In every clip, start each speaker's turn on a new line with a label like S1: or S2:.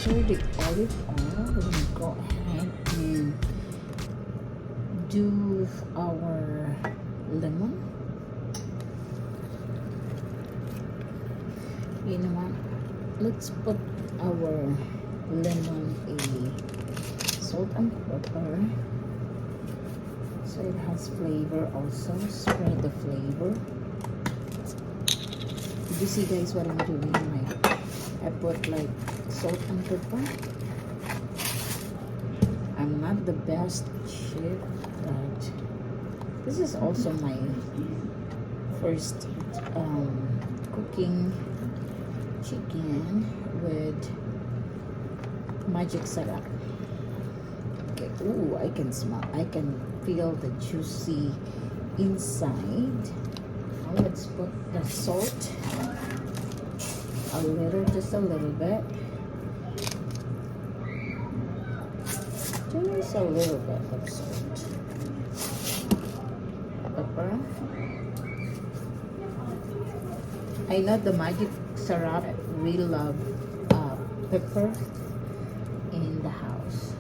S1: after the olive oil, we're gonna go ahead and do our lemon. You know what? Let's put our lemon a salt and pepper so it has flavor also. Spread the flavor. Did you see guys what I'm doing? Like I put like salt and pepper. I'm not the best chef, but this is also my first cooking chicken with magic syrup. Okay, ooh, I can smell, I can feel the juicy inside. Now let's put the salt, a little, just a little bit. Just a little bit of salt. Pepper. I know the magic syrup really love pepper in the house.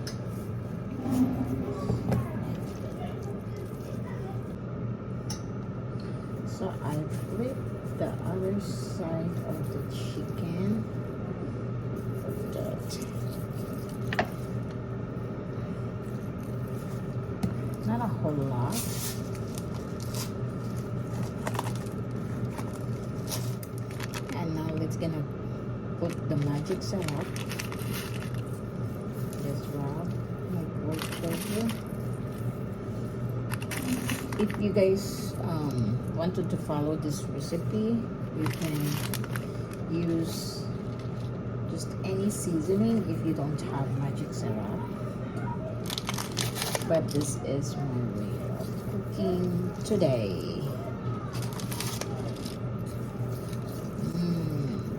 S1: So I flip the other side of the chicken. Put that. Not a whole lot. And now let's gonna put the magic syrup. Just rub like work over. If you guys wanted to follow this recipe, you can use just any seasoning if you don't have magic syrup. But this is my way of cooking today.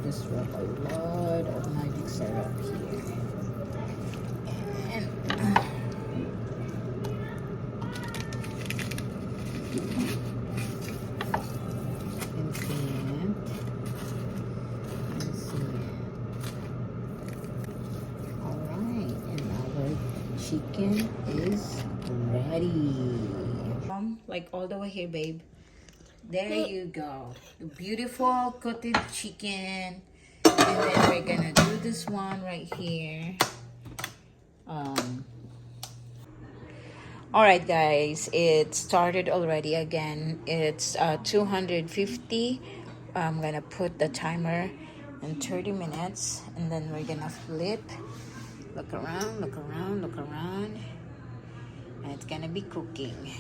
S1: Just rub a lot of magic syrup here. And alright, and our chicken is ready. Like all the way here, babe. There you go. The beautiful coated chicken. And then we're gonna do this one right here. Alright guys, it started already again. It's 250. I'm gonna put the timer in 30 minutes and then we're gonna flip. Look around, look around, look around. And it's gonna be cooking.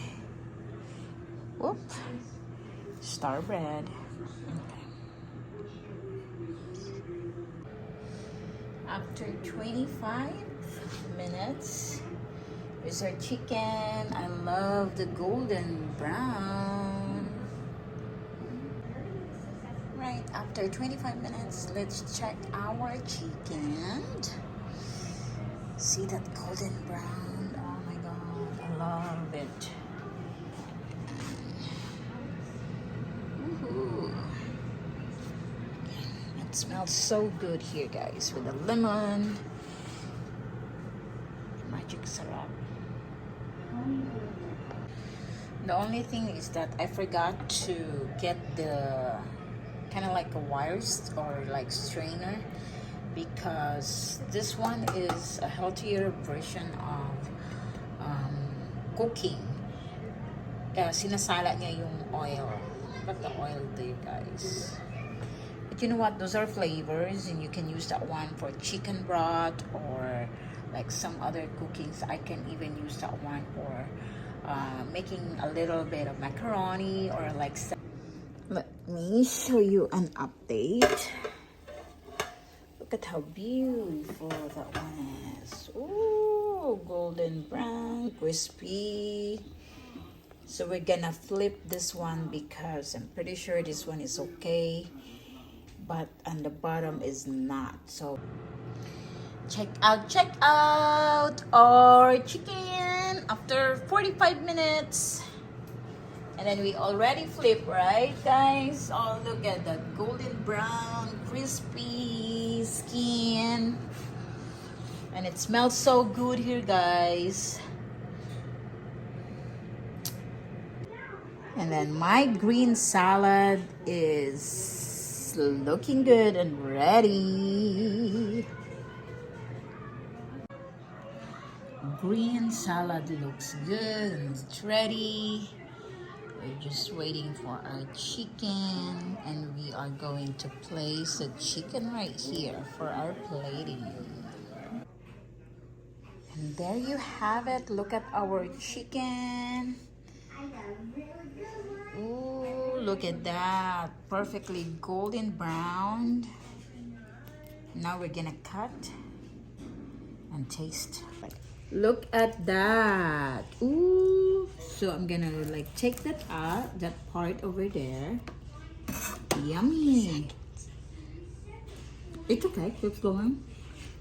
S1: Whoop. Star bread. Okay. After 25 minutes, here's our chicken. I love the golden brown. Right, after 25 minutes, let's check our chicken. See that golden brown? Oh my god, I love it. It smells so good here guys with the lemon, magic syrup. The only thing is that I forgot to get the kind of like a wires or like strainer, because this one is a healthier version of cooking. Sinasala niya yung oil. But the oil there guys. But you know what, those are flavors and you can use that one for chicken broth or like some other cookings. I can even use that one for making a little bit of macaroni or like. Let me show you an update. Look at how beautiful that one is. Ooh, golden brown, crispy. So we're gonna flip this one because I'm pretty sure this one is okay, but on the bottom is not. So check out our chicken after 45 minutes. And then we already flip, right guys? Oh, look at that golden brown, crispy skin. And it smells so good here, guys. And then my green salad is looking good and ready. Green salad looks good and it's ready. We're just waiting for our chicken, and we are going to place the chicken right here for our plating. And there you have it. Look at our chicken. Ooh, look at that. Perfectly golden brown. Now we're gonna cut and taste. Look at that. Ooh. So I'm gonna like take that out, that part over there. Yummy. It's okay, keep going.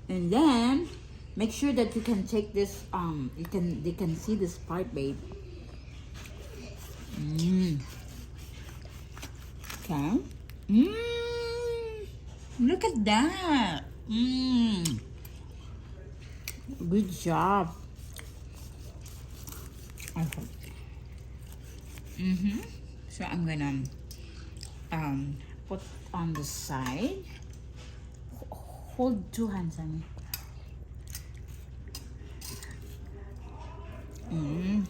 S1: And then make sure that you can take this they can see this part, babe. Okay. Look at that. Good job. So I'm gonna put on the side. Hold two hands on me.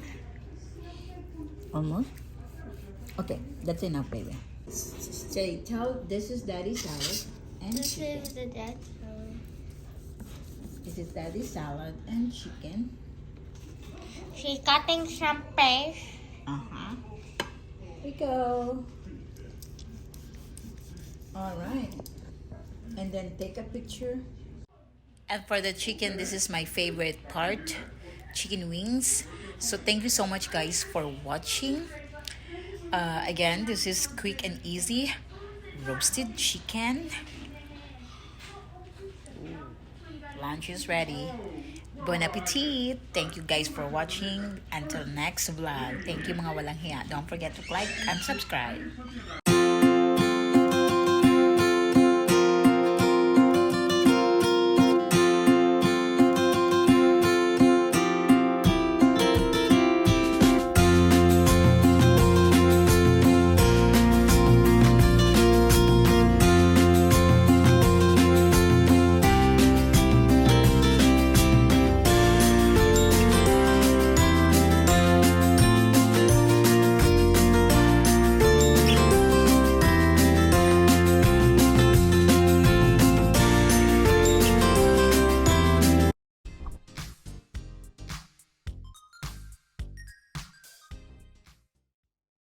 S1: Almost. Okay, that's enough, baby. Say, tell this is daddy's salad and
S2: This
S1: chicken.
S2: is the dead salad.
S1: This is daddy's salad and chicken.
S2: She's cutting some fish.
S1: Uh-huh. Here we go. All right. And then take a picture. And for the chicken, this is my favorite part, chicken wings. So thank you so much, guys, for watching. Again, this is quick and easy roasted chicken. Lunch is ready. Bon appetit! Thank you guys for watching. Until next vlog. Thank you mga walang hiya. Don't forget to like and subscribe.